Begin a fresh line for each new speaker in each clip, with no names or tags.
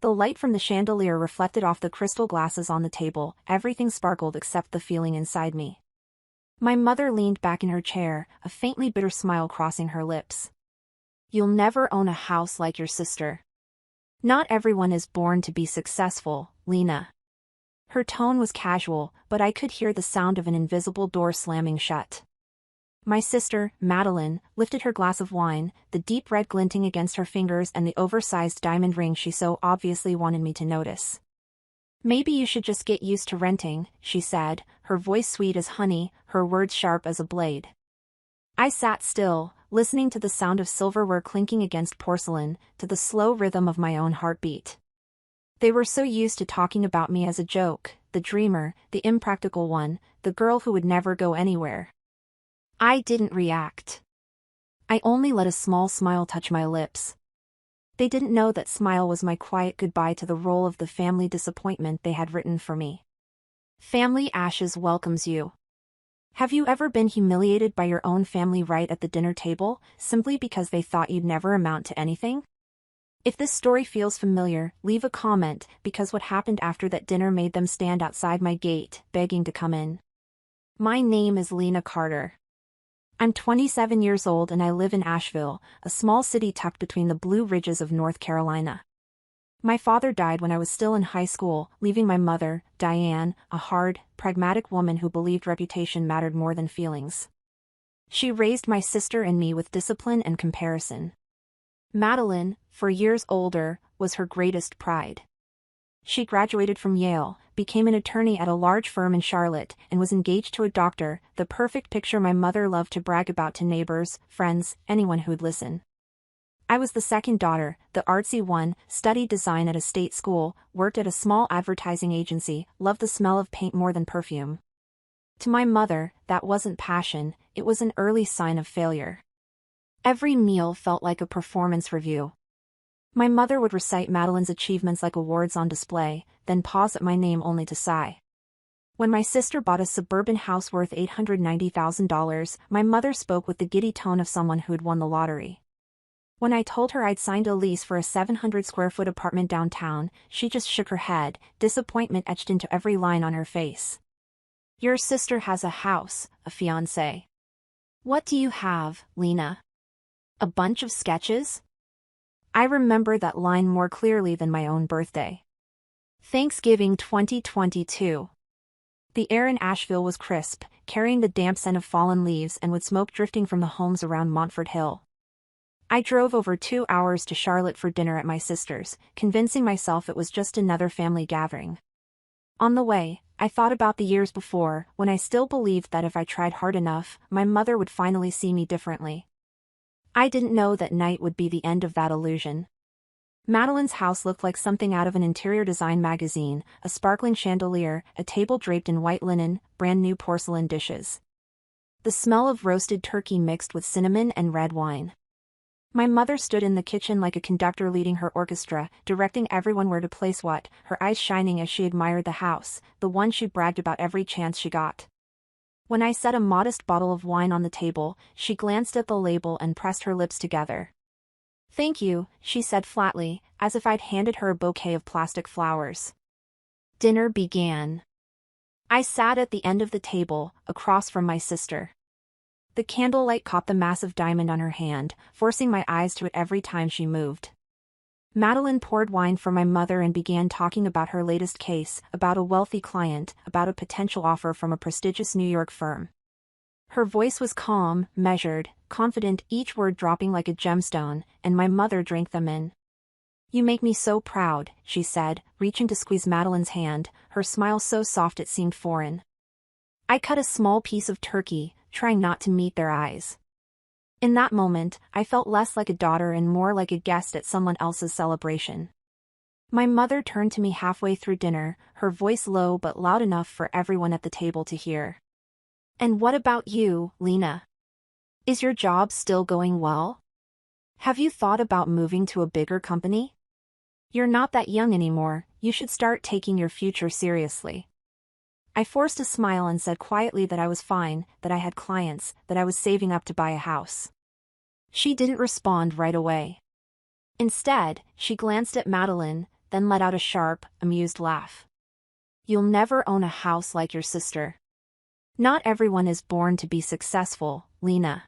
The light from the chandelier reflected off the crystal glasses on the table. Everything sparkled except the feeling inside me. My mother leaned back in her chair, a faintly bitter smile crossing her lips. "You'll never own a house like your sister. Not everyone is born to be successful, Lena." Her tone was casual, but I could hear the sound of an invisible door slamming shut. My sister, Madeline, lifted her glass of wine, the deep red glinting against her fingers and the oversized diamond ring she so obviously wanted me to notice. "Maybe you should just get used to renting," she said, her voice sweet as honey, her words sharp as a blade. I sat still, listening to the sound of silverware clinking against porcelain, to the slow rhythm of my own heartbeat. They were so used to talking about me as a joke, the dreamer, the impractical one, the girl who would never go anywhere. I didn't react. I only let a small smile touch my lips. They didn't know that smile was my quiet goodbye to the role of the family disappointment they had written for me. Family ashes welcomes you. Have you ever been humiliated by your own family right at the dinner table, simply because they thought you'd never amount to anything? If this story feels familiar, leave a comment, because what happened after that dinner made them stand outside my gate, begging to come in. My name is Lena Carter. I'm 27 years old and I live in Asheville, a small city tucked between the Blue Ridges of North Carolina. My father died when I was still in high school, leaving my mother, Diane, a hard, pragmatic woman who believed reputation mattered more than feelings. She raised my sister and me with discipline and comparison. Madeline, 4 years older, was her greatest pride. She graduated from Yale, became an attorney at a large firm in Charlotte, and was engaged to a doctor, the perfect picture my mother loved to brag about to neighbors, friends, anyone who'd listen. I was the second daughter, the artsy one, studied design at a state school, worked at a small advertising agency, loved the smell of paint more than perfume. To my mother, that wasn't passion, it was an early sign of failure. Every meal felt like a performance review. My mother would recite Madeline's achievements like awards on display, then pause at my name only to sigh. When my sister bought a suburban house worth $890,000, my mother spoke with the giddy tone of someone who'd won the lottery. When I told her I'd signed a lease for a 700-square-foot apartment downtown, she just shook her head, disappointment etched into every line on her face. "Your sister has a house, a fiancé. What do you have, Lena? A bunch of sketches?" I remember that line more clearly than my own birthday. Thanksgiving 2022. The air in Asheville was crisp, carrying the damp scent of fallen leaves and with smoke drifting from the homes around Montford Hill. I drove over 2 hours to Charlotte for dinner at my sister's, convincing myself it was just another family gathering. On the way, I thought about the years before, when I still believed that if I tried hard enough, my mother would finally see me differently. I didn't know that night would be the end of that illusion. Madeline's house looked like something out of an interior design magazine, a sparkling chandelier, a table draped in white linen, brand new porcelain dishes. The smell of roasted turkey mixed with cinnamon and red wine. My mother stood in the kitchen like a conductor leading her orchestra, directing everyone where to place what, her eyes shining as she admired the house, the one she bragged about every chance she got. When I set a modest bottle of wine on the table, she glanced at the label and pressed her lips together. "Thank you," she said flatly, as if I'd handed her a bouquet of plastic flowers. Dinner began. I sat at the end of the table, across from my sister. The candlelight caught the massive diamond on her hand, forcing my eyes to it every time she moved. Madeline poured wine for my mother and began talking about her latest case, about a wealthy client, about a potential offer from a prestigious New York firm. Her voice was calm, measured, confident, each word dropping like a gemstone, and my mother drank them in. "You make me so proud," she said, reaching to squeeze Madeline's hand, her smile so soft it seemed foreign. I cut a small piece of turkey, trying not to meet their eyes. In that moment, I felt less like a daughter and more like a guest at someone else's celebration. My mother turned to me halfway through dinner, her voice low but loud enough for everyone at the table to hear. "And what about you, Lena? Is your job still going well? Have you thought about moving to a bigger company? You're not that young anymore, you should start taking your future seriously." I forced a smile and said quietly that I was fine, that I had clients, that I was saving up to buy a house. She didn't respond right away. Instead, she glanced at Madeline, then let out a sharp, amused laugh. You'll never own a house like your sister. Not everyone is born to be successful, Lena.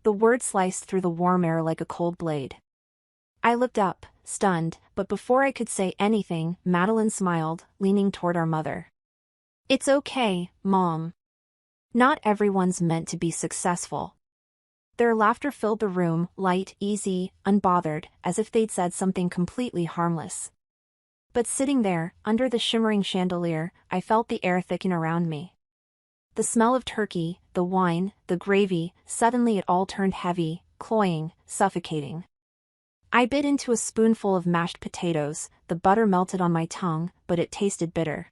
The word sliced through the warm air like a cold blade. I looked up, stunned, but before I could say anything, Madeline smiled, leaning toward our mother. It's okay, Mom. Not everyone's meant to be successful. Their laughter filled the room, light, easy, unbothered, as if they'd said something completely harmless. But sitting there, under the shimmering chandelier, I felt the air thicken around me. The smell of turkey, the wine, the gravy, suddenly it all turned heavy, cloying, suffocating. I bit into a spoonful of mashed potatoes, the butter melted on my tongue, but it tasted bitter.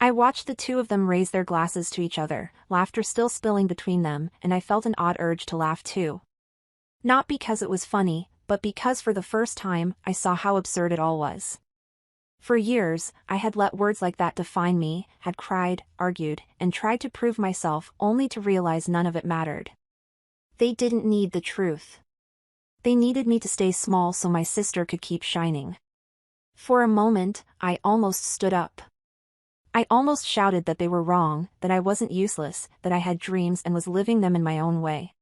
I watched the two of them raise their glasses to each other, laughter still spilling between them, and I felt an odd urge to laugh too. Not because it was funny, but because for the first time, I saw how absurd it all was. For years, I had let words like that define me, had cried, argued, and tried to prove myself only to realize none of it mattered. They didn't need the truth. They needed me to stay small so my sister could keep shining. For a moment, I almost stood up. I almost shouted that they were wrong, that I wasn't useless, that I had dreams and was living them in my own way.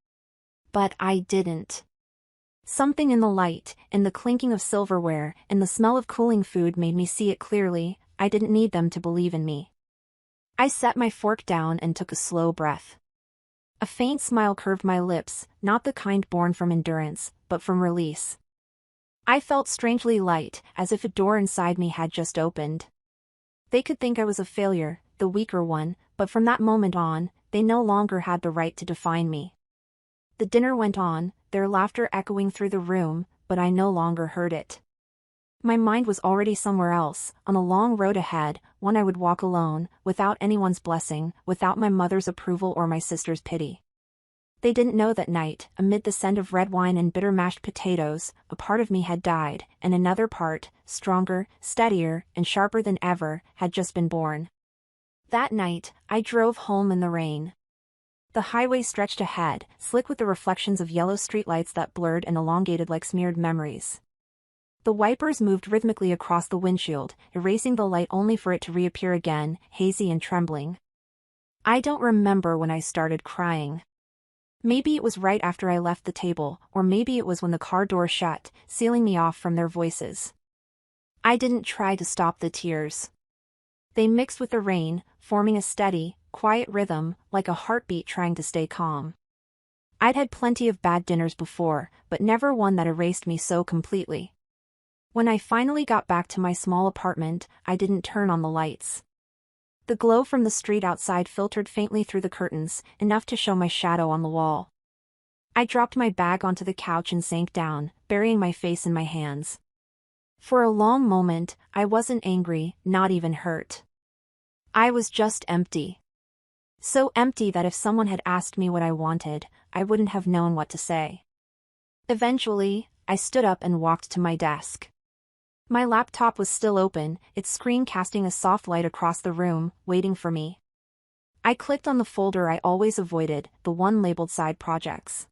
But I didn't. Something in the light, in the clinking of silverware, in the smell of cooling food made me see it clearly. I didn't need them to believe in me. I set my fork down and took a slow breath. A faint smile curved my lips, not the kind born from endurance, but from release. I felt strangely light, as if a door inside me had just opened. They could think I was a failure, the weaker one, but from that moment on, they no longer had the right to define me. The dinner went on, their laughter echoing through the room, but I no longer heard it. My mind was already somewhere else, on a long road ahead, one I would walk alone, without anyone's blessing, without my mother's approval or my sister's pity. They didn't know that night, amid the scent of red wine and bitter mashed potatoes, a part of me had died, and another part, stronger, steadier, and sharper than ever, had just been born. That night, I drove home in the rain. The highway stretched ahead, slick with the reflections of yellow streetlights that blurred and elongated like smeared memories. The wipers moved rhythmically across the windshield, erasing the light only for it to reappear again, hazy and trembling. I don't remember when I started crying. Maybe it was right after I left the table, or maybe it was when the car door shut, sealing me off from their voices. I didn't try to stop the tears. They mixed with the rain, forming a steady, quiet rhythm, like a heartbeat trying to stay calm. I'd had plenty of bad dinners before, but never one that erased me so completely. When I finally got back to my small apartment, I didn't turn on the lights. The glow from the street outside filtered faintly through the curtains, enough to show my shadow on the wall. I dropped my bag onto the couch and sank down, burying my face in my hands. For a long moment, I wasn't angry, not even hurt. I was just empty. So empty that if someone had asked me what I wanted, I wouldn't have known what to say. Eventually, I stood up and walked to my desk. My laptop was still open, its screen casting a soft light across the room, waiting for me. I clicked on the folder I always avoided, the one labeled Side Projects.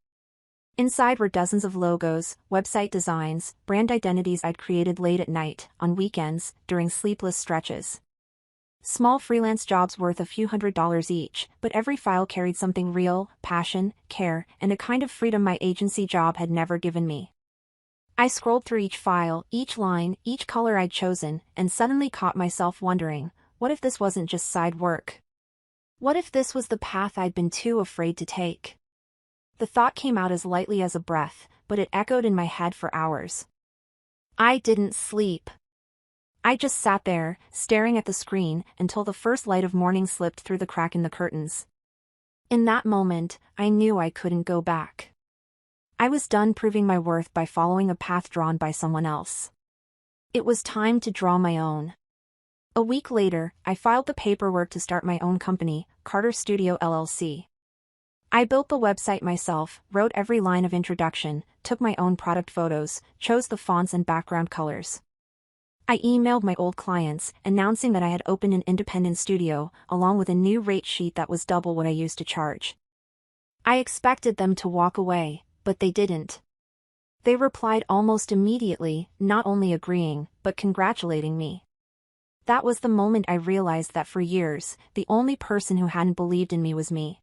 Inside were dozens of logos, website designs, brand identities I'd created late at night, on weekends, during sleepless stretches. Small freelance jobs worth a few $100s each, but every file carried something real, passion, care, and a kind of freedom my agency job had never given me. I scrolled through each file, each line, each color I'd chosen, and suddenly caught myself wondering, what if this wasn't just side work? What if this was the path I'd been too afraid to take? The thought came out as lightly as a breath, but it echoed in my head for hours. I didn't sleep. I just sat there, staring at the screen, until the first light of morning slipped through the crack in the curtains. In that moment, I knew I couldn't go back. I was done proving my worth by following a path drawn by someone else. It was time to draw my own. A week later, I filed the paperwork to start my own company, Carter Studio LLC. I built the website myself, wrote every line of introduction, took my own product photos, chose the fonts and background colors. I emailed my old clients, announcing that I had opened an independent studio, along with a new rate sheet that was double what I used to charge. I expected them to walk away, but they didn't. They replied almost immediately, not only agreeing, but congratulating me. That was the moment I realized that for years, the only person who hadn't believed in me was me.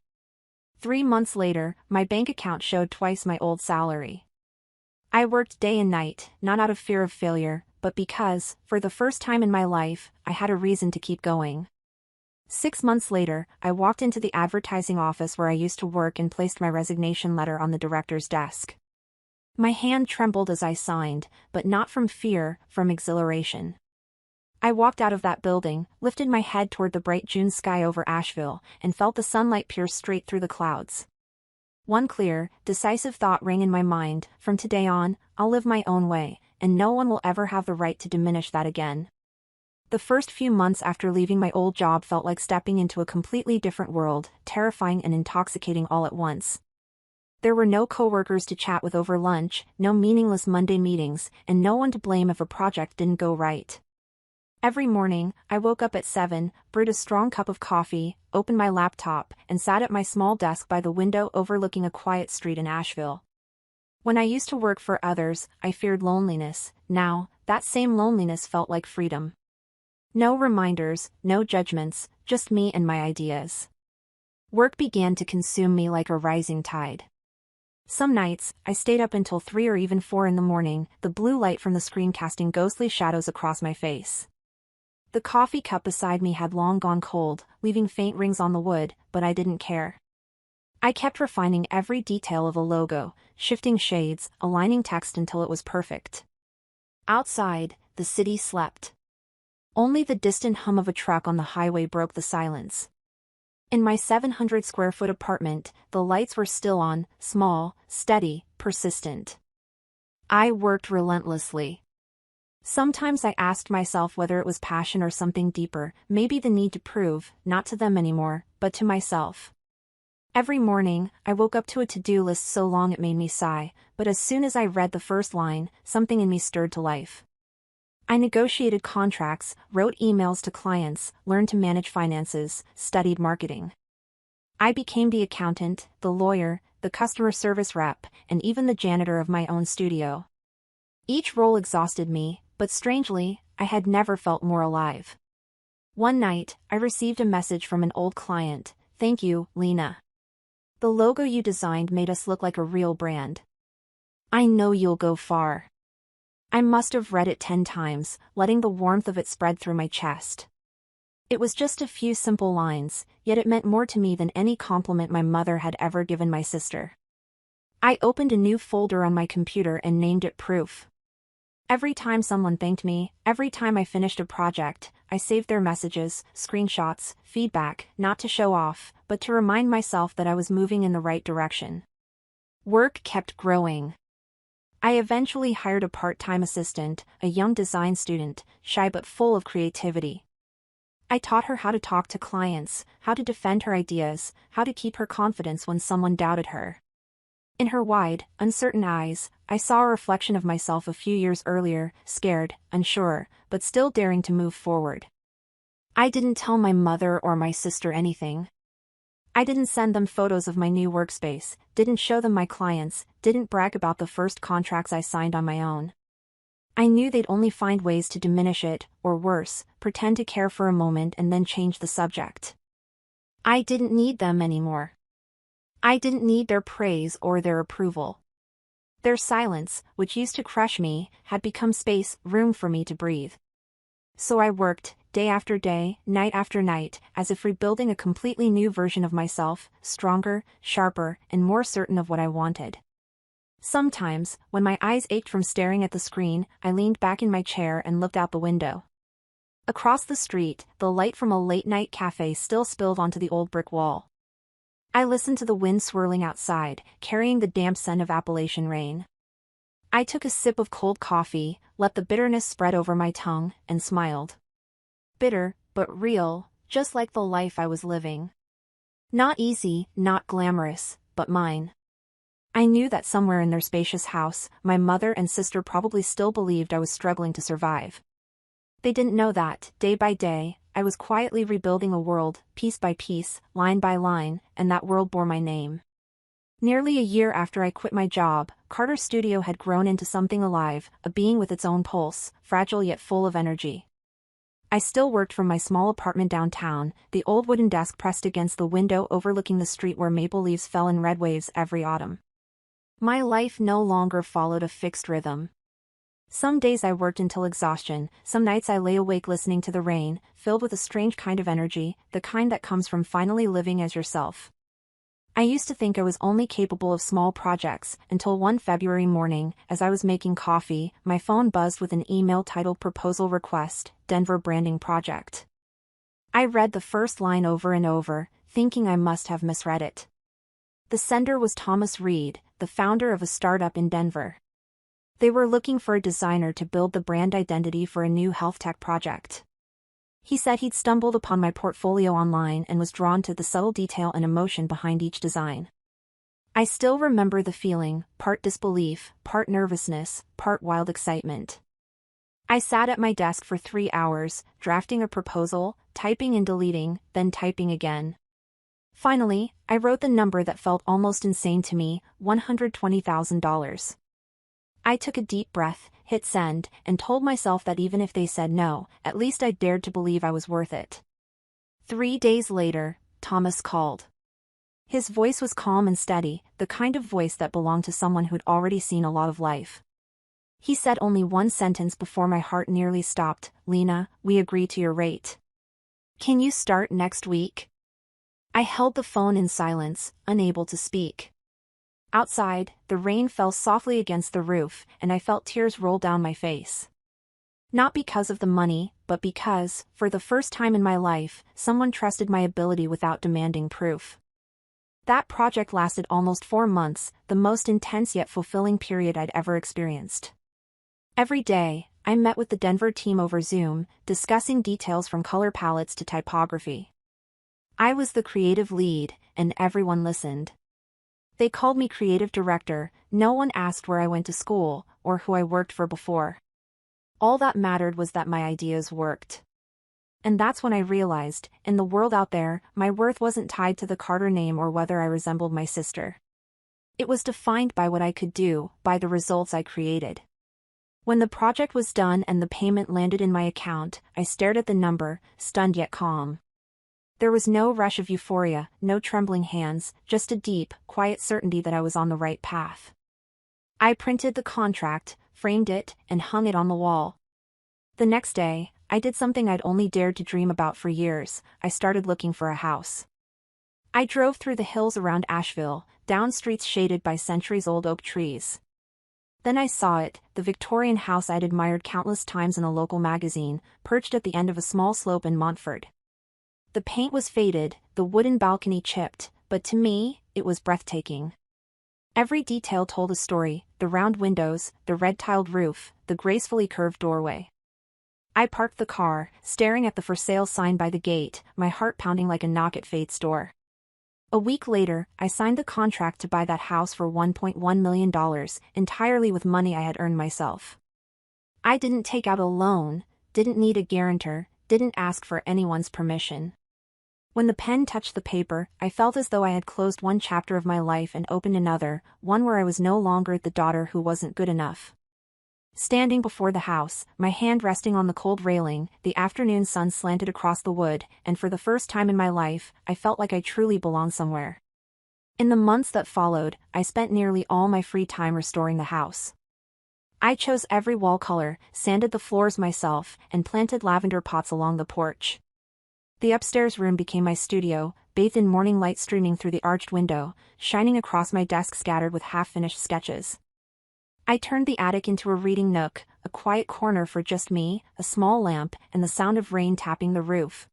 3 months later, my bank account showed twice my old salary. I worked day and night, not out of fear of failure, but because, for the first time in my life, I had a reason to keep going. 6 months later, I walked into the advertising office where I used to work and placed my resignation letter on the director's desk. My hand trembled as I signed, but not from fear, from exhilaration. I walked out of that building, lifted my head toward the bright June sky over Asheville, and felt the sunlight pierce straight through the clouds. One clear, decisive thought rang in my mind: from today on, I'll live my own way, and no one will ever have the right to diminish that again. The first few months after leaving my old job felt like stepping into a completely different world, terrifying and intoxicating all at once. There were no coworkers to chat with over lunch, no meaningless Monday meetings, and no one to blame if a project didn't go right. Every morning, I woke up at 7, brewed a strong cup of coffee, opened my laptop, and sat at my small desk by the window overlooking a quiet street in Asheville. When I used to work for others, I feared loneliness. Now, that same loneliness felt like freedom. No reminders, no judgments, just me and my ideas. Work began to consume me like a rising tide. Some nights, I stayed up until 3 or even 4 in the morning, the blue light from the screen casting ghostly shadows across my face. The coffee cup beside me had long gone cold, leaving faint rings on the wood, but I didn't care. I kept refining every detail of a logo, shifting shades, aligning text until it was perfect. Outside, the city slept. Only the distant hum of a truck on the highway broke the silence. In my 700-square-foot apartment, the lights were still on, small, steady, persistent. I worked relentlessly. Sometimes I asked myself whether it was passion or something deeper, maybe the need to prove, not to them anymore, but to myself. Every morning, I woke up to a to-do list so long it made me sigh, but as soon as I read the first line, something in me stirred to life. I negotiated contracts, wrote emails to clients, learned to manage finances, studied marketing. I became the accountant, the lawyer, the customer service rep, and even the janitor of my own studio. Each role exhausted me, but strangely, I had never felt more alive. One night, I received a message from an old client: "Thank you, Lena. The logo you designed made us look like a real brand. I know you'll go far." I must have read it 10 times, letting the warmth of it spread through my chest. It was just a few simple lines, yet it meant more to me than any compliment my mother had ever given my sister. I opened a new folder on my computer and named it Proof. Every time someone thanked me, every time I finished a project, I saved their messages, screenshots, feedback, not to show off, but to remind myself that I was moving in the right direction. Work kept growing. I eventually hired a part-time assistant, a young design student, shy but full of creativity. I taught her how to talk to clients, how to defend her ideas, how to keep her confidence when someone doubted her. In her wide, uncertain eyes, I saw a reflection of myself a few years earlier, scared, unsure, but still daring to move forward. I didn't tell my mother or my sister anything. I didn't send them photos of my new workspace, didn't show them my clients, didn't brag about the first contracts I signed on my own. I knew they'd only find ways to diminish it, or worse, pretend to care for a moment and then change the subject. I didn't need them anymore. I didn't need their praise or their approval. Their silence, which used to crush me, had become space, room for me to breathe. So I worked, day after day, night after night, as if rebuilding a completely new version of myself, stronger, sharper, and more certain of what I wanted. Sometimes, when my eyes ached from staring at the screen, I leaned back in my chair and looked out the window. Across the street, the light from a late-night cafe still spilled onto the old brick wall. I listened to the wind swirling outside, carrying the damp scent of Appalachian rain. I took a sip of cold coffee, let the bitterness spread over my tongue, and smiled. Bitter, but real, just like the life I was living. Not easy, not glamorous, but mine. I knew that somewhere in their spacious house, my mother and sister probably still believed I was struggling to survive. They didn't know that, day by day, I was quietly rebuilding a world, piece by piece, line by line, and that world bore my name. Nearly a year after I quit my job, Carter's studio had grown into something alive, a being with its own pulse, fragile yet full of energy. I still worked from my small apartment downtown, the old wooden desk pressed against the window overlooking the street where maple leaves fell in red waves every autumn. My life no longer followed a fixed rhythm. Some days I worked until exhaustion, some nights I lay awake listening to the rain, filled with a strange kind of energy, the kind that comes from finally living as yourself. I used to think I was only capable of small projects, until one February morning, as I was making coffee, my phone buzzed with an email titled Proposal Request, Denver Branding Project. I read the first line over and over, thinking I must have misread it. The sender was Thomas Reed, the founder of a startup in Denver. They were looking for a designer to build the brand identity for a new health tech project. He said he'd stumbled upon my portfolio online and was drawn to the subtle detail and emotion behind each design. I still remember the feeling, part disbelief, part nervousness, part wild excitement. I sat at my desk for 3 hours, drafting a proposal, typing and deleting, then typing again. Finally, I wrote the number that felt almost insane to me, $120,000. I took a deep breath, hit send, and told myself that even if they said no, at least I dared to believe I was worth it. 3 days later, Thomas called. His voice was calm and steady, the kind of voice that belonged to someone who'd already seen a lot of life. He said only one sentence before my heart nearly stopped, "Lena, we agree to your rate. Can you start next week?" I held the phone in silence, unable to speak. Outside, the rain fell softly against the roof, and I felt tears roll down my face. Not because of the money, but because, for the first time in my life, someone trusted my ability without demanding proof. That project lasted almost 4 months, the most intense yet fulfilling period I'd ever experienced. Every day, I met with the Denver team over Zoom, discussing details from color palettes to typography. I was the creative lead, and everyone listened. They called me creative director, no one asked where I went to school, or who I worked for before. All that mattered was that my ideas worked. And that's when I realized, in the world out there, my worth wasn't tied to the Carter name or whether I resembled my sister. It was defined by what I could do, by the results I created. When the project was done and the payment landed in my account, I stared at the number, stunned yet calm. There was no rush of euphoria, no trembling hands, just a deep, quiet certainty that I was on the right path. I printed the contract, framed it, and hung it on the wall. The next day, I did something I'd only dared to dream about for years. I started looking for a house. I drove through the hills around Asheville, down streets shaded by centuries-old oak trees. Then I saw it, the Victorian house I'd admired countless times in a local magazine, perched at the end of a small slope in Montford. The paint was faded, the wooden balcony chipped, but to me, it was breathtaking. Every detail told a story, the round windows, the red-tiled roof, the gracefully curved doorway. I parked the car, staring at the for sale sign by the gate, my heart pounding like a knock at fate's door. A week later, I signed the contract to buy that house for $1.1 million, entirely with money I had earned myself. I didn't take out a loan, didn't need a guarantor, didn't ask for anyone's permission. When the pen touched the paper, I felt as though I had closed one chapter of my life and opened another, one where I was no longer the daughter who wasn't good enough. Standing before the house, my hand resting on the cold railing, the afternoon sun slanted across the wood, and for the first time in my life, I felt like I truly belonged somewhere. In the months that followed, I spent nearly all my free time restoring the house. I chose every wall color, sanded the floors myself, and planted lavender pots along the porch. The upstairs room became my studio, bathed in morning light streaming through the arched window, shining across my desk scattered with half-finished sketches. I turned the attic into a reading nook, a quiet corner for just me, a small lamp, and the sound of rain tapping the roof.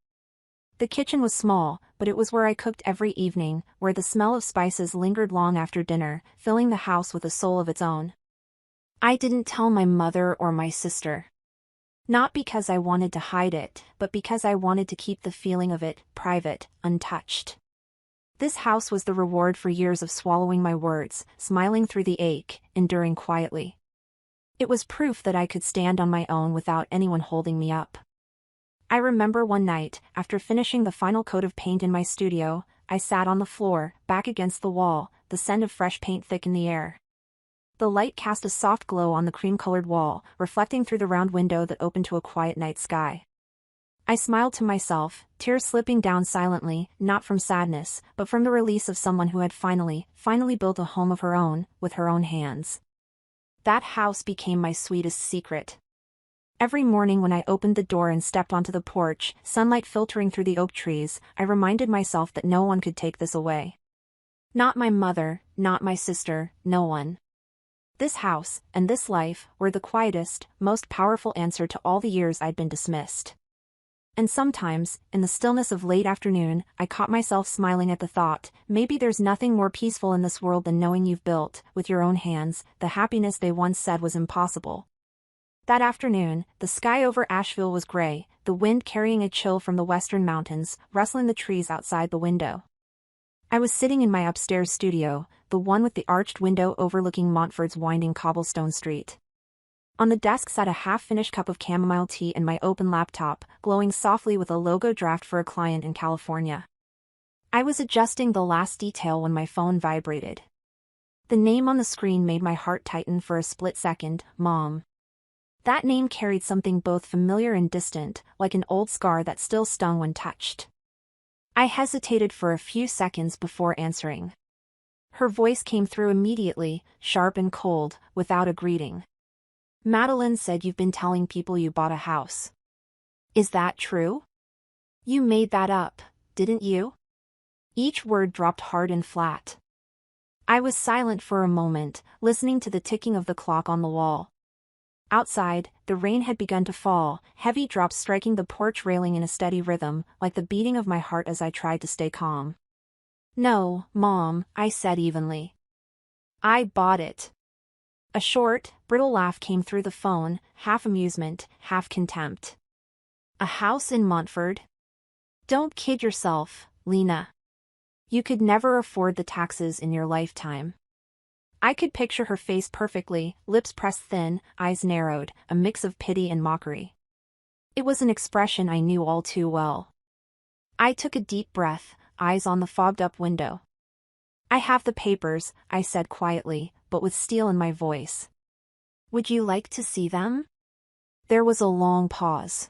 The kitchen was small, but it was where I cooked every evening, where the smell of spices lingered long after dinner, filling the house with a soul of its own. I didn't tell my mother or my sister. Not because I wanted to hide it, but because I wanted to keep the feeling of it, private, untouched. This house was the reward for years of swallowing my words, smiling through the ache, enduring quietly. It was proof that I could stand on my own without anyone holding me up. I remember one night, after finishing the final coat of paint in my studio, I sat on the floor, back against the wall, the scent of fresh paint thick in the air. The light cast a soft glow on the cream-colored wall, reflecting through the round window that opened to a quiet night sky. I smiled to myself, tears slipping down silently, not from sadness, but from the release of someone who had finally built a home of her own, with her own hands. That house became my sweetest secret. Every morning when I opened the door and stepped onto the porch, sunlight filtering through the oak trees, I reminded myself that no one could take this away. Not my mother, not my sister, no one. This house, and this life, were the quietest, most powerful answer to all the years I'd been dismissed. And sometimes, in the stillness of late afternoon, I caught myself smiling at the thought, maybe there's nothing more peaceful in this world than knowing you've built, with your own hands, the happiness they once said was impossible. That afternoon, the sky over Asheville was gray, the wind carrying a chill from the western mountains, rustling the trees outside the window. I was sitting in my upstairs studio, the one with the arched window overlooking Montford's winding cobblestone street. On the desk sat a half-finished cup of chamomile tea and my open laptop, glowing softly with a logo draft for a client in California. I was adjusting the last detail when my phone vibrated. The name on the screen made my heart tighten for a split second, Mom. That name carried something both familiar and distant, like an old scar that still stung when touched. I hesitated for a few seconds before answering. Her voice came through immediately, sharp and cold, without a greeting. Madeline said you've been telling people you bought a house. Is that true? You made that up, didn't you? Each word dropped hard and flat. I was silent for a moment, listening to the ticking of the clock on the wall. Outside, the rain had begun to fall, heavy drops striking the porch railing in a steady rhythm, like the beating of my heart as I tried to stay calm. No, Mom, I said evenly. I bought it. A short, brittle laugh came through the phone, half amusement, half contempt. A house in Montford? Don't kid yourself, Lena. You could never afford the taxes in your lifetime. I could picture her face perfectly, lips pressed thin, eyes narrowed, a mix of pity and mockery. It was an expression I knew all too well. I took a deep breath, eyes on the fogged-up window. I have the papers, I said quietly, but with steel in my voice. Would you like to see them? There was a long pause.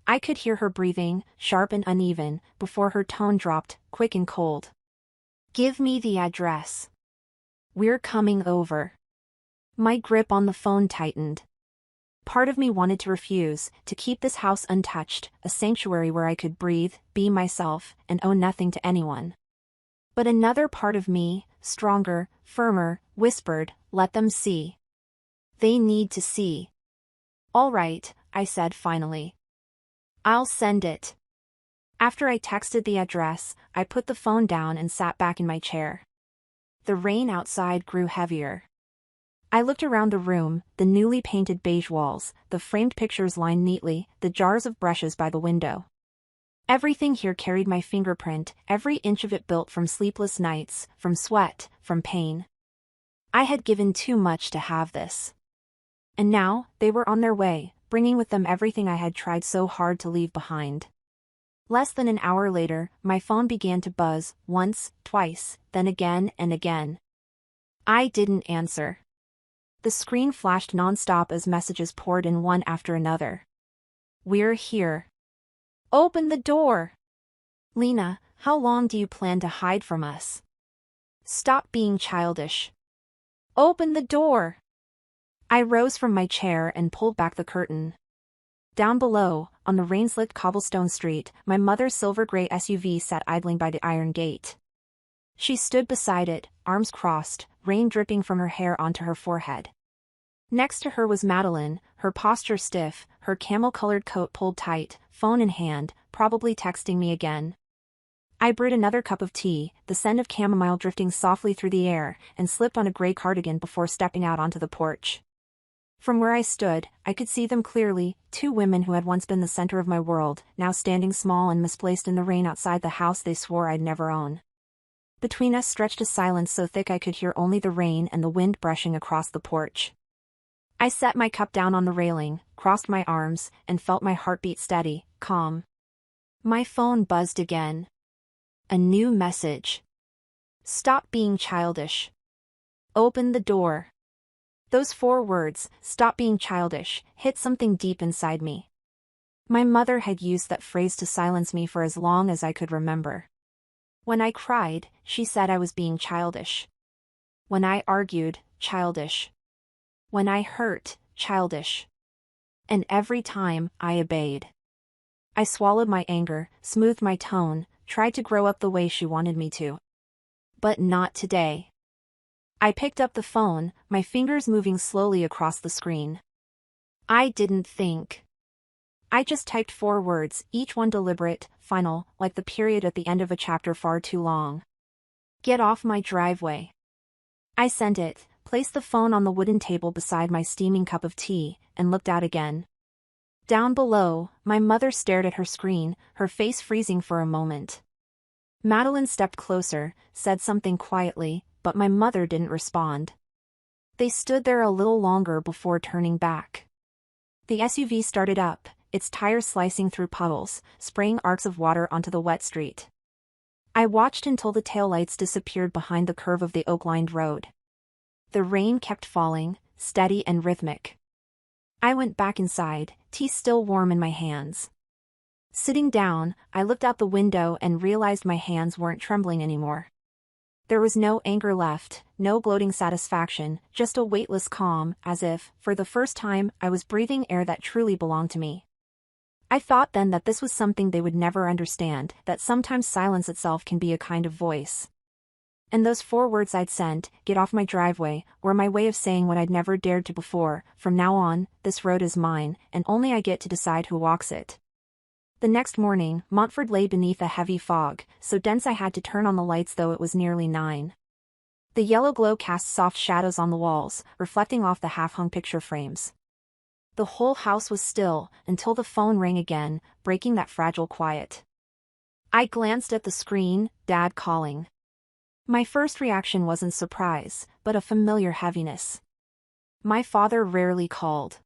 I could hear her breathing, sharp and uneven, before her tone dropped, quick and cold. Give me the address. We're coming over. My grip on the phone tightened. Part of me wanted to refuse, to keep this house untouched, a sanctuary where I could breathe, be myself, and owe nothing to anyone. But another part of me, stronger, firmer, whispered, let them see. They need to see. All right, I said finally. I'll send it. After I texted the address, I put the phone down and sat back in my chair. The rain outside grew heavier. I looked around the room, the newly painted beige walls, the framed pictures lined neatly, the jars of brushes by the window. Everything here carried my fingerprint, every inch of it built from sleepless nights, from sweat, from pain. I had given too much to have this. And now, they were on their way, bringing with them everything I had tried so hard to leave behind. Less than an hour later, my phone began to buzz, once, twice, then again and again. I didn't answer. The screen flashed nonstop as messages poured in one after another. We're here. Open the door. Lena, how long do you plan to hide from us? Stop being childish. Open the door. I rose from my chair and pulled back the curtain. Down below, on the rain-slicked cobblestone street, my mother's silver-gray SUV sat idling by the iron gate. She stood beside it, arms crossed, rain dripping from her hair onto her forehead. Next to her was Madeline, her posture stiff, her camel-colored coat pulled tight, phone in hand, probably texting me again. I brewed another cup of tea, the scent of chamomile drifting softly through the air, and slipped on a gray cardigan before stepping out onto the porch. From where I stood, I could see them clearly, two women who had once been the center of my world, now standing small and misplaced in the rain outside the house they swore I'd never own. Between us stretched a silence so thick I could hear only the rain and the wind brushing across the porch. I set my cup down on the railing, crossed my arms, and felt my heartbeat steady, calm. My phone buzzed again. A new message. Stop being childish. Open the door. Those 4 words, stop being childish, hit something deep inside me. My mother had used that phrase to silence me for as long as I could remember. When I cried, she said I was being childish. When I argued, childish. When I hurt, childish. And every time, I obeyed. I swallowed my anger, smoothed my tone, tried to grow up the way she wanted me to. But not today. I picked up the phone, my fingers moving slowly across the screen. I didn't think. I just typed 4 words, each one deliberate, final, like the period at the end of a chapter far too long. Get off my driveway. I sent it, placed the phone on the wooden table beside my steaming cup of tea, and looked out again. Down below, my mother stared at her screen, her face freezing for a moment. Madeline stepped closer, said something quietly, but my mother didn't respond. They stood there a little longer before turning back. The SUV started up, its tires slicing through puddles, spraying arcs of water onto the wet street. I watched until the taillights disappeared behind the curve of the oak-lined road. The rain kept falling, steady and rhythmic. I went back inside, tea still warm in my hands. Sitting down, I looked out the window and realized my hands weren't trembling anymore. There was no anger left, no gloating satisfaction, just a weightless calm, as if, for the first time, I was breathing air that truly belonged to me. I thought then that this was something they would never understand, that sometimes silence itself can be a kind of voice. And those 4 words I'd sent, get off my driveway, were my way of saying what I'd never dared to before, from now on, this road is mine, and only I get to decide who walks it. The next morning, Montford lay beneath a heavy fog, so dense I had to turn on the lights though it was nearly 9. The yellow glow cast soft shadows on the walls, reflecting off the half-hung picture frames. The whole house was still, until the phone rang again, breaking that fragile quiet. I glanced at the screen, Dad calling. My first reaction wasn't surprise, but a familiar heaviness. My father rarely called.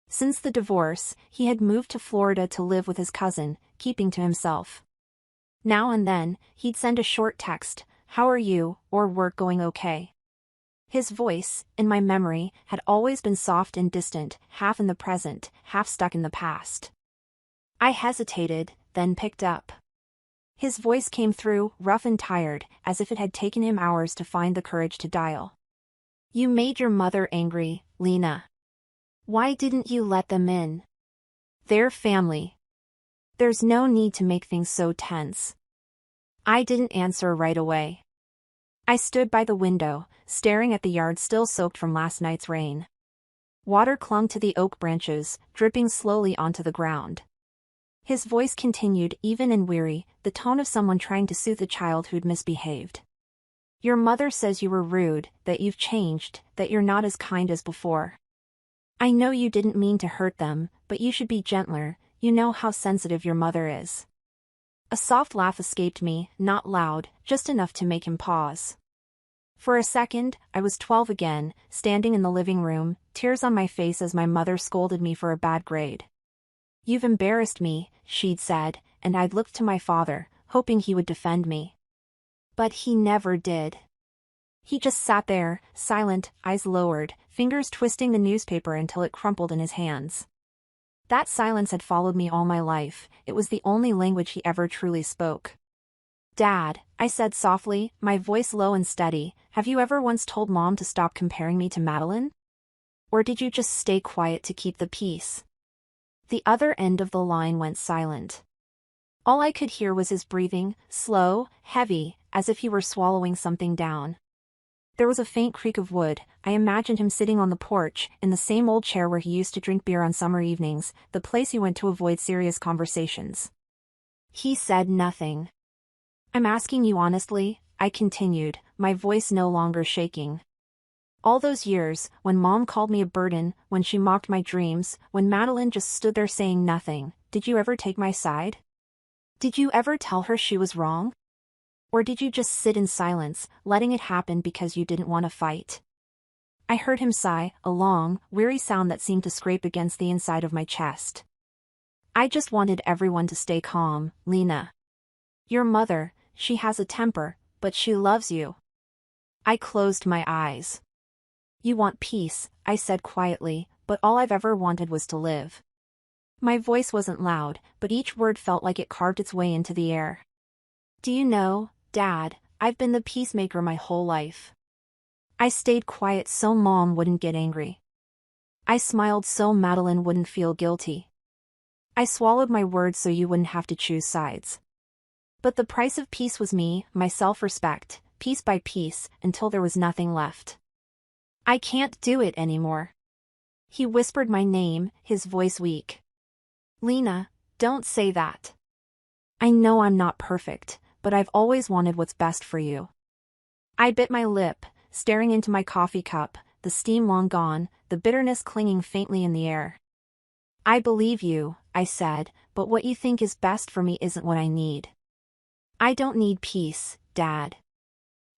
Since the divorce, he had moved to Florida to live with his cousin, keeping to himself. Now and then, he'd send a short text, "How are you?" or "Work going okay?" His voice, in my memory, had always been soft and distant, half in the present, half stuck in the past. I hesitated, then picked up. His voice came through, rough and tired, as if it had taken him hours to find the courage to dial. "You made your mother angry, Lena. Why didn't you let them in? They're family. There's no need to make things so tense." I didn't answer right away. I stood by the window, staring at the yard still soaked from last night's rain. Water clung to the oak branches, dripping slowly onto the ground. His voice continued, even and weary, the tone of someone trying to soothe a child who'd misbehaved. "Your mother says you were rude, that you've changed, that you're not as kind as before. I know you didn't mean to hurt them, but you should be gentler, you know how sensitive your mother is." A soft laugh escaped me, not loud, just enough to make him pause. For a second, I was 12 again, standing in the living room, tears on my face as my mother scolded me for a bad grade. "You've embarrassed me," she'd said, and I'd looked to my father, hoping he would defend me. But he never did. He just sat there, silent, eyes lowered, fingers twisting the newspaper until it crumpled in his hands. That silence had followed me all my life, it was the only language he ever truly spoke. "Dad," I said softly, my voice low and steady, "have you ever once told Mom to stop comparing me to Madeline? Or did you just stay quiet to keep the peace?" The other end of the line went silent. All I could hear was his breathing, slow, heavy, as if he were swallowing something down. There was a faint creak of wood. I imagined him sitting on the porch, in the same old chair where he used to drink beer on summer evenings, the place he went to avoid serious conversations. He said nothing. "I'm asking you honestly," I continued, my voice no longer shaking. "All those years, when Mom called me a burden, when she mocked my dreams, when Madeline just stood there saying nothing, did you ever take my side? Did you ever tell her she was wrong? Or did you just sit in silence, letting it happen because you didn't want to fight?" I heard him sigh, a long, weary sound that seemed to scrape against the inside of my chest. "I just wanted everyone to stay calm, Lena. Your mother, she has a temper, but she loves you. I closed my eyes. You want peace, I said quietly, but all I've ever wanted was to live. My voice wasn't loud, but each word felt like it carved its way into the air. Do you know, Dad, I've been the peacemaker my whole life. I stayed quiet so Mom wouldn't get angry. I smiled so Madeline wouldn't feel guilty. I swallowed my words so you wouldn't have to choose sides. But the price of peace was me, my self-respect, piece by piece, until there was nothing left. I can't do it anymore. He whispered my name, his voice weak. Lena, don't say that. I know I'm not perfect, but I've always wanted what's best for you. I bit my lip, staring into my coffee cup, the steam long gone, the bitterness clinging faintly in the air. I believe you, I said, but what you think is best for me isn't what I need. I don't need peace, Dad.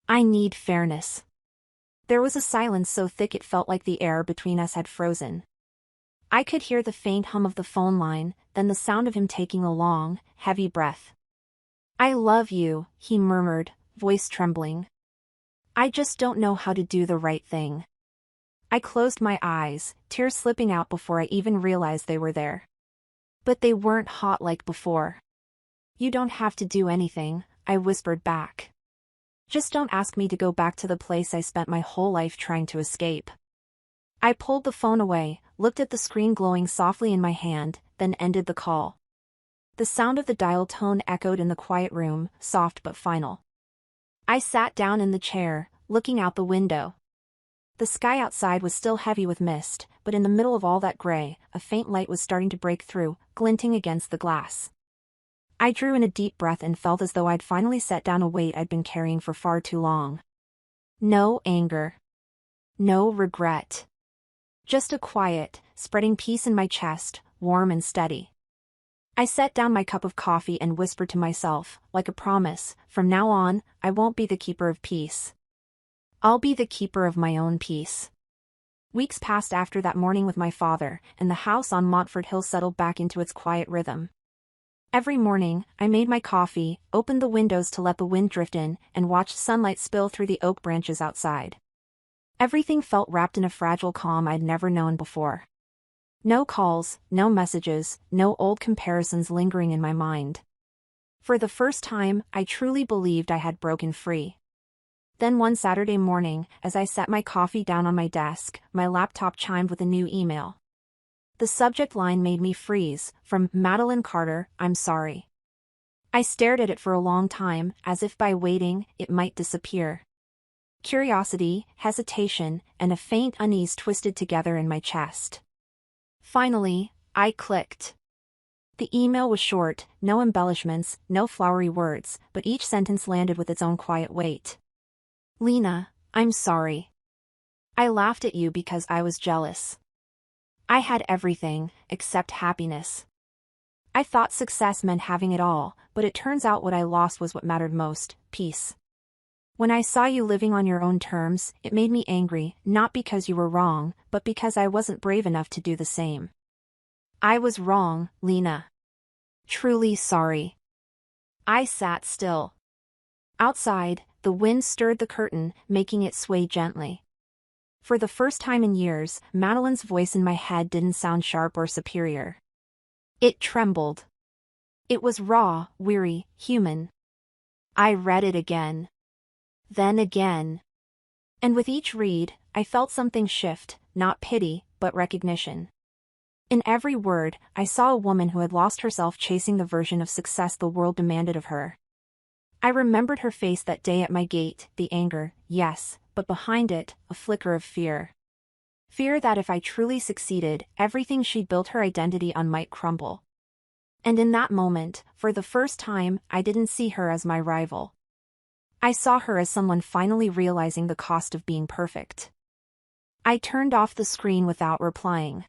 I need fairness. There was a silence so thick it felt like the air between us had frozen. I could hear the faint hum of the phone line, then the sound of him taking a long, heavy breath. I love you, he murmured, voice trembling. I just don't know how to do the right thing. I closed my eyes, tears slipping out before I even realized they were there. But they weren't hot like before. You don't have to do anything, I whispered back. Just don't ask me to go back to the place I spent my whole life trying to escape. I pulled the phone away, looked at the screen glowing softly in my hand, then ended the call. The sound of the dial tone echoed in the quiet room, soft but final. I sat down in the chair, looking out the window. The sky outside was still heavy with mist, but in the middle of all that gray, a faint light was starting to break through, glinting against the glass. I drew in a deep breath and felt as though I'd finally set down a weight I'd been carrying for far too long. No anger. No regret. Just a quiet, spreading peace in my chest, warm and steady. I set down my cup of coffee and whispered to myself, like a promise, from now on, I won't be the keeper of peace. I'll be the keeper of my own peace. Weeks passed after that morning with my father, and the house on Montfort Hill settled back into its quiet rhythm. Every morning, I made my coffee, opened the windows to let the wind drift in, and watched sunlight spill through the oak branches outside. Everything felt wrapped in a fragile calm I'd never known before. No calls, no messages, no old comparisons lingering in my mind. For the first time, I truly believed I had broken free. Then one Saturday morning, as I set my coffee down on my desk, my laptop chimed with a new email. The subject line made me freeze, from Madeline Carter, I'm sorry. I stared at it for a long time, as if by waiting, it might disappear. Curiosity, hesitation, and a faint unease twisted together in my chest. Finally, I clicked. The email was short, no embellishments, no flowery words, but each sentence landed with its own quiet weight. Lena, I'm sorry. I laughed at you because I was jealous. I had everything, except happiness. I thought success meant having it all, but it turns out what I lost was what mattered most, peace. When I saw you living on your own terms, it made me angry, not because you were wrong, but because I wasn't brave enough to do the same. I was wrong, Lena. Truly sorry. I sat still. Outside, the wind stirred the curtain, making it sway gently. For the first time in years, Madeline's voice in my head didn't sound sharp or superior. It trembled. It was raw, weary, human. I read it again. Then again. And with each read, I felt something shift, not pity, but recognition. In every word, I saw a woman who had lost herself chasing the version of success the world demanded of her. I remembered her face that day at my gate, the anger, yes, but behind it, a flicker of fear. Fear that if I truly succeeded, everything she'd built her identity on might crumble. And in that moment, for the first time, I didn't see her as my rival. I saw her as someone finally realizing the cost of being perfect. I turned off the screen without replying.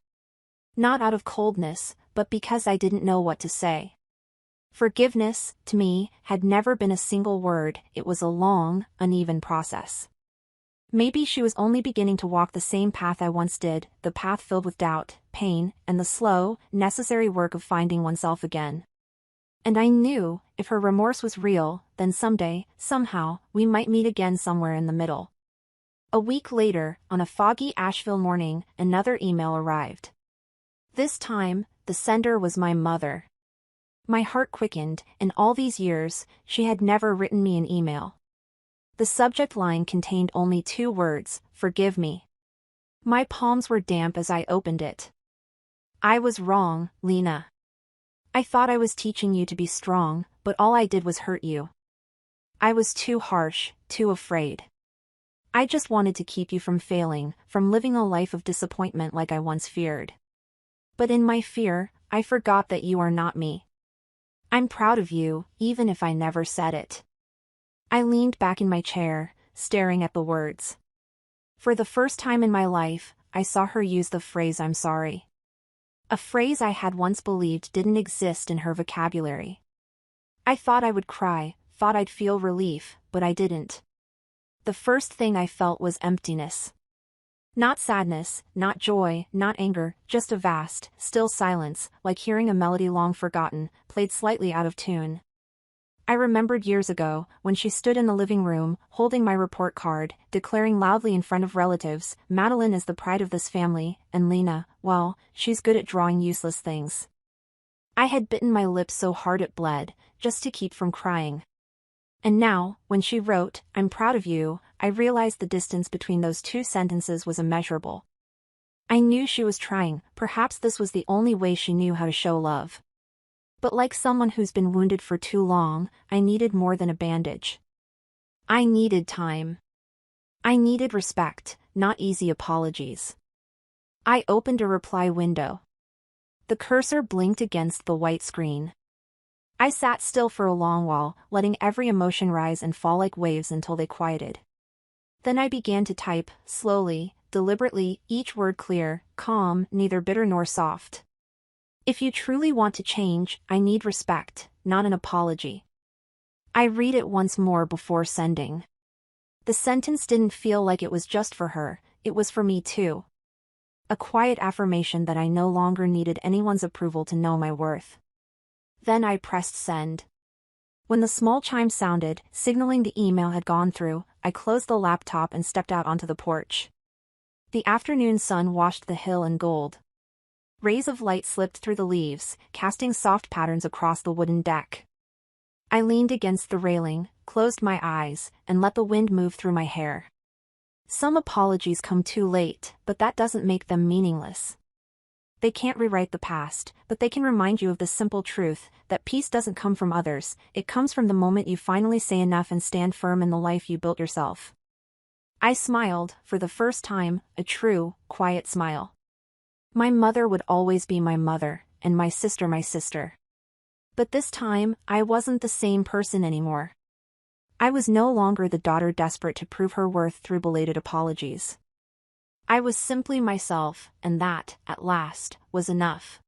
Not out of coldness, but because I didn't know what to say. Forgiveness, to me, had never been a single word, it was a long, uneven process. Maybe she was only beginning to walk the same path I once did, the path filled with doubt, pain, and the slow, necessary work of finding oneself again. And I knew, if her remorse was real, then someday, somehow, we might meet again somewhere in the middle. A week later, on a foggy Asheville morning, another email arrived. This time, the sender was my mother. My heart quickened. In all these years, she had never written me an email. The subject line contained only 2 words, "Forgive me." My palms were damp as I opened it. "I was wrong, Lena. I thought I was teaching you to be strong, but all I did was hurt you. I was too harsh, too afraid. I just wanted to keep you from failing, from living a life of disappointment like I once feared. But in my fear, I forgot that you are not me. I'm proud of you, even if I never said it." I leaned back in my chair, staring at the words. For the first time in my life, I saw her use the phrase "I'm sorry." A phrase I had once believed didn't exist in her vocabulary. I thought I would cry, thought I'd feel relief, but I didn't. The first thing I felt was emptiness. Not sadness, not joy, not anger, just a vast, still silence, like hearing a melody long forgotten, played slightly out of tune. I remembered years ago, when she stood in the living room, holding my report card, declaring loudly in front of relatives, "Madeline is the pride of this family, and Lena, well, she's good at drawing useless things." I had bitten my lip so hard it bled, just to keep from crying. And now, when she wrote, "I'm proud of you," I realized the distance between those 2 sentences was immeasurable. I knew she was trying. Perhaps this was the only way she knew how to show love. But like someone who's been wounded for too long, I needed more than a bandage. I needed time. I needed respect, not easy apologies. I opened a reply window. The cursor blinked against the white screen. I sat still for a long while, letting every emotion rise and fall like waves until they quieted. Then I began to type, slowly, deliberately, each word clear, calm, neither bitter nor soft. "If you truly want to change, I need respect, not an apology." I read it once more before sending. The sentence didn't feel like it was just for her, it was for me too. A quiet affirmation that I no longer needed anyone's approval to know my worth. Then I pressed send. When the small chime sounded, signaling the email had gone through, I closed the laptop and stepped out onto the porch. The afternoon sun washed the hill in gold. Rays of light slipped through the leaves, casting soft patterns across the wooden deck. I leaned against the railing, closed my eyes, and let the wind move through my hair. Some apologies come too late, but that doesn't make them meaningless. They can't rewrite the past, but they can remind you of the simple truth, that peace doesn't come from others, it comes from the moment you finally say enough and stand firm in the life you built yourself. I smiled, for the first time, a true, quiet smile. My mother would always be my mother, and my sister my sister. But this time, I wasn't the same person anymore. I was no longer the daughter desperate to prove her worth through belated apologies. I was simply myself, and that, at last, was enough.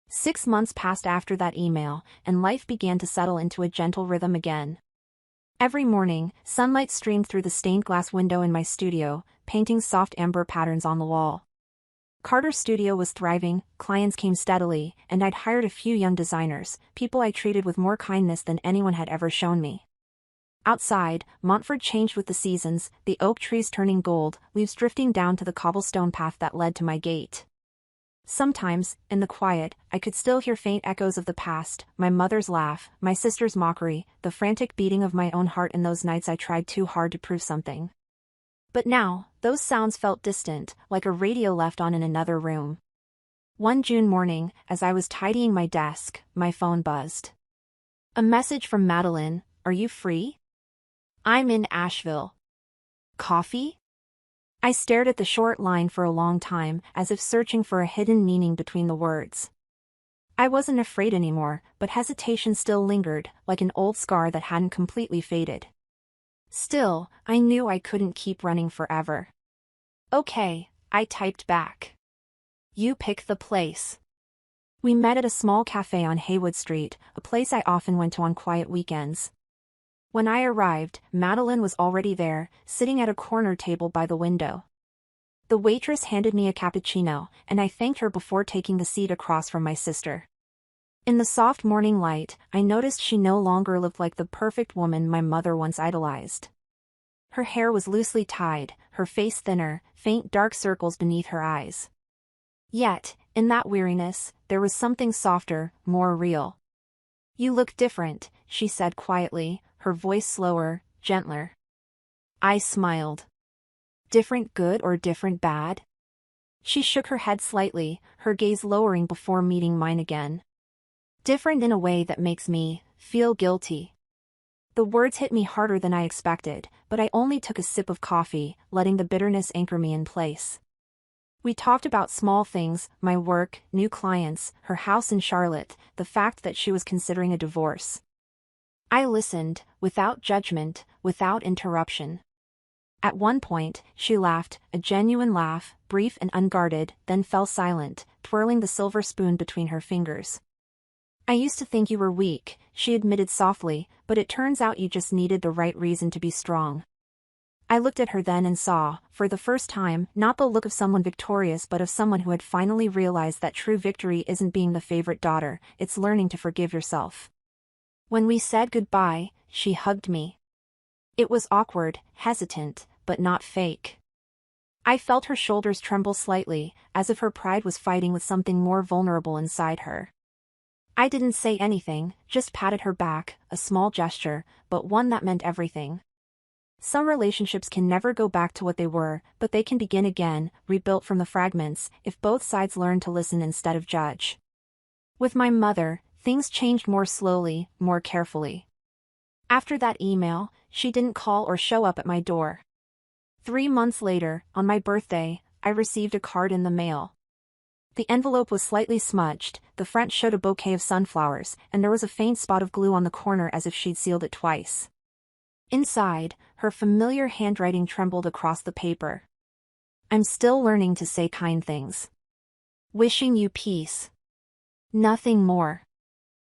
6 months passed after that email, and life began to settle into a gentle rhythm again. Every morning, sunlight streamed through the stained glass window in my studio, painting soft amber patterns on the wall. Carter's studio was thriving, clients came steadily, and I'd hired a few young designers, people I treated with more kindness than anyone had ever shown me. Outside, Montford changed with the seasons, the oak trees turning gold, leaves drifting down to the cobblestone path that led to my gate. Sometimes, in the quiet, I could still hear faint echoes of the past, my mother's laugh, my sister's mockery, the frantic beating of my own heart in those nights I tried too hard to prove something. But now, those sounds felt distant, like a radio left on in another room. One June morning, as I was tidying my desk, my phone buzzed. A message from Madeline, "Are you free? I'm in Asheville. Coffee?" I stared at the short line for a long time, as if searching for a hidden meaning between the words. I wasn't afraid anymore, but hesitation still lingered, like an old scar that hadn't completely faded. Still, I knew I couldn't keep running forever. "Okay," I typed back. "You pick the place." We met at a small cafe on Haywood Street, a place I often went to on quiet weekends. When I arrived, Madeline was already there, sitting at a corner table by the window. The waitress handed me a cappuccino, and I thanked her before taking the seat across from my sister. In the soft morning light, I noticed she no longer looked like the perfect woman my mother once idolized. Her hair was loosely tied, her face thinner, faint dark circles beneath her eyes. Yet, in that weariness, there was something softer, more real. "You look different," she said quietly, her voice slower, gentler. I smiled. "Different good or different bad?" She shook her head slightly, her gaze lowering before meeting mine again. "Different in a way that makes me feel guilty." The words hit me harder than I expected, but I only took a sip of coffee, letting the bitterness anchor me in place. We talked about small things, my work, new clients, her house in Charlotte, the fact that she was considering a divorce. I listened, without judgment, without interruption. At one point, she laughed, a genuine laugh, brief and unguarded, then fell silent, twirling the silver spoon between her fingers. "I used to think you were weak," she admitted softly, "but it turns out you just needed the right reason to be strong." I looked at her then and saw, for the first time, not the look of someone victorious but of someone who had finally realized that true victory isn't being the favorite daughter, it's learning to forgive yourself. When we said goodbye, she hugged me. It was awkward, hesitant, but not fake. I felt her shoulders tremble slightly, as if her pride was fighting with something more vulnerable inside her. I didn't say anything, just patted her back, a small gesture, but one that meant everything. Some relationships can never go back to what they were, but they can begin again, rebuilt from the fragments, if both sides learn to listen instead of judge. With my mother, things changed more slowly, more carefully. After that email, she didn't call or show up at my door. 3 months later, on my birthday, I received a card in the mail. The envelope was slightly smudged, the front showed a bouquet of sunflowers, and there was a faint spot of glue on the corner as if she'd sealed it twice. Inside, her familiar handwriting trembled across the paper. "I'm still learning to say kind things. Wishing you peace." Nothing more.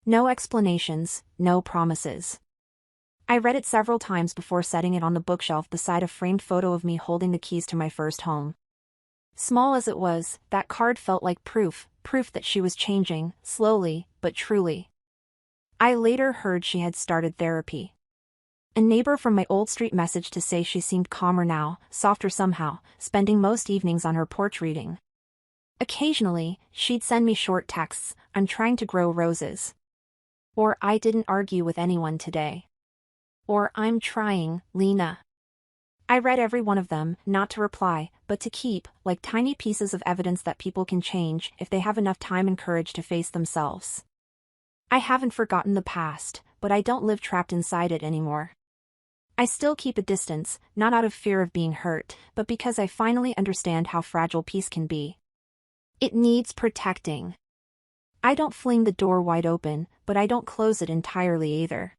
No explanations, no promises. I read it several times before setting it on the bookshelf beside a framed photo of me holding the keys to my first home. Small as it was, that card felt like proof that she was changing, slowly, but truly. I later heard she had started therapy. A neighbor from my old street messaged to say she seemed calmer now, softer somehow, spending most evenings on her porch reading. Occasionally, she'd send me short texts, "I'm trying to grow roses." Or "I didn't argue with anyone today." Or "I'm trying, Lena." I read every one of them, not to reply, but to keep, like tiny pieces of evidence that people can change if they have enough time and courage to face themselves. I haven't forgotten the past, but I don't live trapped inside it anymore. I still keep a distance, not out of fear of being hurt, but because I finally understand how fragile peace can be. It needs protecting. I don't fling the door wide open, but I don't close it entirely either.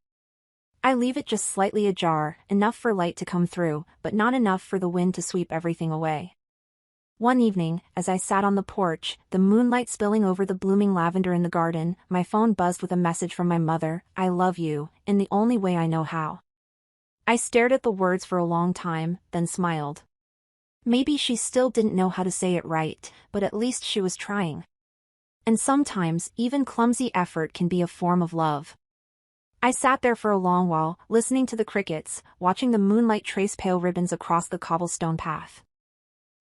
I leave it just slightly ajar, enough for light to come through, but not enough for the wind to sweep everything away. One evening, as I sat on the porch, the moonlight spilling over the blooming lavender in the garden, my phone buzzed with a message from my mother, "I love you, in the only way I know how." I stared at the words for a long time, then smiled. Maybe she still didn't know how to say it right, but at least she was trying. And sometimes, even clumsy effort can be a form of love. I sat there for a long while, listening to the crickets, watching the moonlight trace pale ribbons across the cobblestone path.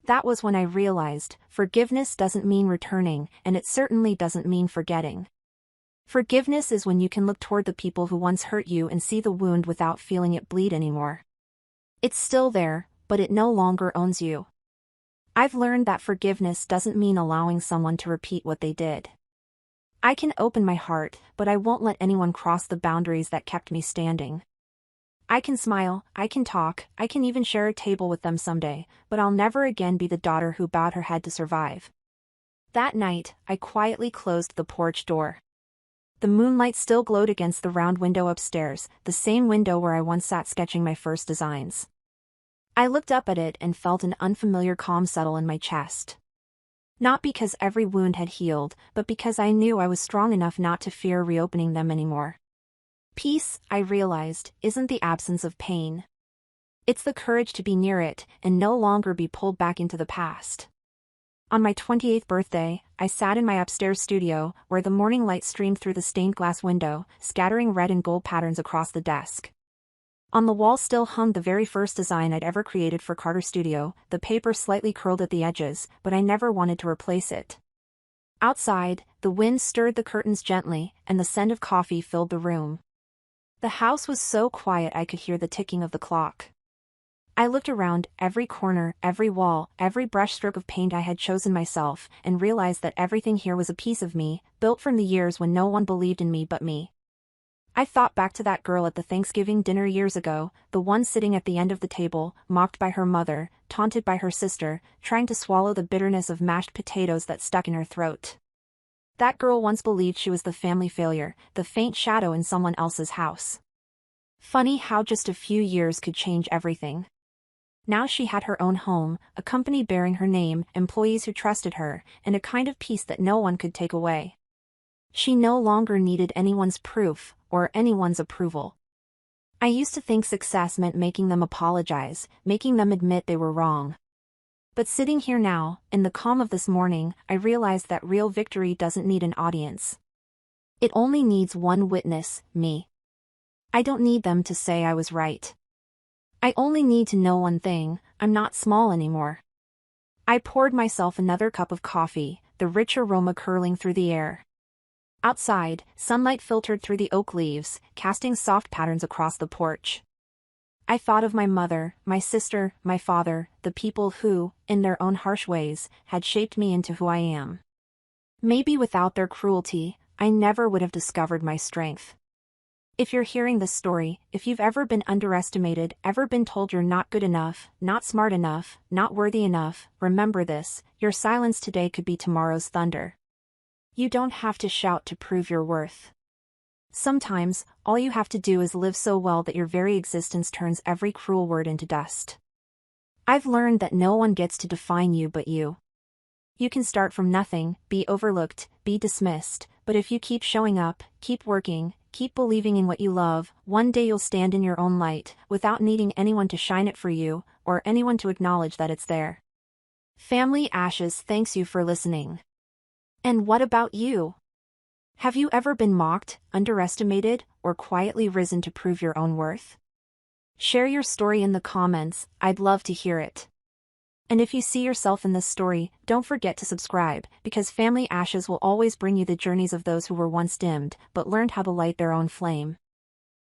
That was when I realized, forgiveness doesn't mean returning, and it certainly doesn't mean forgetting. Forgiveness is when you can look toward the people who once hurt you and see the wound without feeling it bleed anymore. It's still there, but it no longer owns you. I've learned that forgiveness doesn't mean allowing someone to repeat what they did. I can open my heart, but I won't let anyone cross the boundaries that kept me standing. I can smile, I can talk, I can even share a table with them someday, but I'll never again be the daughter who bowed her head to survive. That night, I quietly closed the porch door. The moonlight still glowed against the round window upstairs, the same window where I once sat sketching my first designs. I looked up at it and felt an unfamiliar calm settle in my chest. Not because every wound had healed, but because I knew I was strong enough not to fear reopening them anymore. Peace, I realized, isn't the absence of pain. It's the courage to be near it, and no longer be pulled back into the past. On my 28th birthday, I sat in my upstairs studio, where the morning light streamed through the stained glass window, scattering red and gold patterns across the desk. On the wall still hung the very first design I'd ever created for Carter Studio, the paper slightly curled at the edges, but I never wanted to replace it. Outside, the wind stirred the curtains gently, and the scent of coffee filled the room. The house was so quiet I could hear the ticking of the clock. I looked around, every corner, every wall, every brushstroke of paint I had chosen myself, and realized that everything here was a piece of me, built from the years when no one believed in me but me. I thought back to that girl at the Thanksgiving dinner years ago, the one sitting at the end of the table, mocked by her mother, taunted by her sister, trying to swallow the bitterness of mashed potatoes that stuck in her throat. That girl once believed she was the family failure, the faint shadow in someone else's house. Funny how just a few years could change everything. Now she had her own home, a company bearing her name, employees who trusted her, and a kind of peace that no one could take away. She no longer needed anyone's proof, or anyone's approval. I used to think success meant making them apologize, making them admit they were wrong. But sitting here now, in the calm of this morning, I realized that real victory doesn't need an audience. It only needs one witness, me. I don't need them to say I was right. I only need to know one thing: I'm not small anymore. I poured myself another cup of coffee, the rich aroma curling through the air. Outside, sunlight filtered through the oak leaves, casting soft patterns across the porch. I thought of my mother, my sister, my father, the people who, in their own harsh ways, had shaped me into who I am. Maybe without their cruelty, I never would have discovered my strength. If you're hearing this story, if you've ever been underestimated, ever been told you're not good enough, not smart enough, not worthy enough, remember this: your silence today could be tomorrow's thunder. You don't have to shout to prove your worth. Sometimes, all you have to do is live so well that your very existence turns every cruel word into dust. I've learned that no one gets to define you but you. You can start from nothing, be overlooked, be dismissed, but if you keep showing up, keep working, keep believing in what you love, one day you'll stand in your own light, without needing anyone to shine it for you, or anyone to acknowledge that it's there. Family Ashes thanks you for listening. And what about you? Have you ever been mocked, underestimated, or quietly risen to prove your own worth? Share your story in the comments, I'd love to hear it. And if you see yourself in this story, don't forget to subscribe, because Family Ashes will always bring you the journeys of those who were once dimmed, but learned how to light their own flame.